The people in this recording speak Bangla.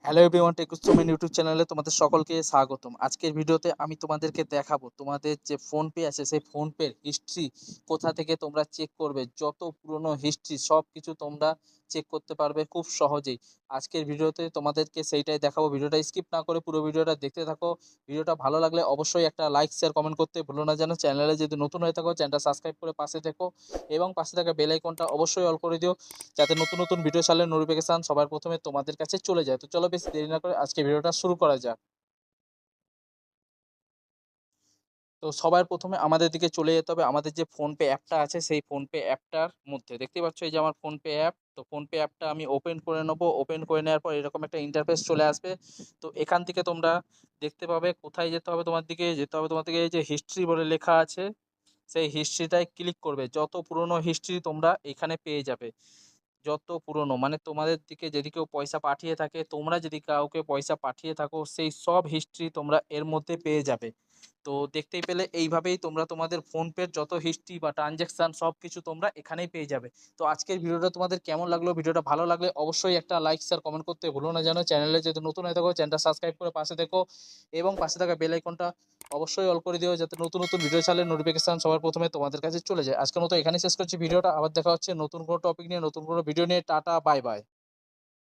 হ্যালো এভরিওয়ান, টেকুসমেন ইউটিউব চ্যানেলে তোমাদের সকলকে স্বাগতম। আজকের ভিডিওতে আমি তোমাদেরকে দেখাবো তোমাদের যে ফোনপে আছে সেই ফোনপের হিস্ট্রি কোথা থেকে তোমরা চেক করবে। যত পুরনো হিস্ট্রি সব কিছু তোমরা চেক করতে পারবে খুব সহজেই। আজকের ভিডিওতে তোমাদেরকে সেইটাই দেখাবো। ভিডিওটা স্কিপ না করে পুরো ভিডিওটা দেখতে থাকো। ভিডিওটা ভালো লাগলে অবশ্যই একটা লাইক শেয়ার কমেন্ট করতে ভুলো না যেন। চ্যানেলে যদি নতুন হয়ে থাকো চ্যানেলটা সাবস্ক্রাইব করে পাশে থেকো এবং পাশে থাকা বেল আইকনটা অবশ্যই অল করে দিও যাতে নতুন নতুন ভিডিও ছাড়লে নোটিফিকেশন সবার প্রথমে তোমাদের কাছে চলে যায়। তো চলো বেশি দেরি না করে আজকে ভিডিওটা শুরু করা যাক। তো সবার প্রথমে আমাদের দিকে চলে যেতে হবে। আমাদের যে ফোনপে অ্যাপটা আছে সেই ফোনপে অ্যাপটার মধ্যে দেখতেই পাচ্ছ এই যে আমার ফোনপে অ্যাপ। তো ফোনপে অ্যাপটা আমি ওপেন করে নেবো। ওপেন করে নেওয়ার পর এরকম একটা ইন্টারফেস চলে আসবে। তো এখান থেকে তোমরা দেখতে পাবে কোথায় যেতে হবে। তোমার দিকে যেতে হবে, তোমার দিকে এই যে হিস্ট্রি বলে লেখা আছে সেই হিস্ট্রিটায় ক্লিক করবে। যত পুরনো হিস্ট্রি তোমরা এখানে পেয়ে যাবে। যত পুরনো মানে তোমাদের দিকে যদি কেউ পয়সা পাঠিয়ে থাকে, তোমরা যদি কাউকে পয়সা পাঠিয়ে থাকো, সেই সব হিস্ট্রি তোমরা এর মধ্যে পেয়ে যাবে। তো দেখতেই পেলে এইভাবেই তোমরা তোমাদের ফোনপের যত হিস্ট্রি বা ট্রানজ্যাকশান সব কিছু তোমরা এখানেই পেয়ে যাবে। তো আজকের ভিডিওটা তোমাদের কেমন লাগলো? ভিডিওটা ভালো লাগলে অবশ্যই একটা লাইক শেয়ার কমেন্ট করতে ভুলো না যেন। চ্যানেলে যদি নতুন হয়ে থাকো চ্যানেলটা সাবস্ক্রাইব করে পাশে দেখো এবং পাশে থাকা বেল আইকনটা অবশ্যই অল করে দিও যাতে নতুন নতুন ভিডিও ছাড়লে নোটিফিকেশন সবার প্রথমে তোমাদের কাছে চলে যায়। আজকের মতো এখানেই শেষ করছি ভিডিওটা। আবার দেখা হচ্ছে নতুন কোনো টপিক নিয়ে, নতুন কোনো ভিডিও নিয়ে। Tata, bye bye.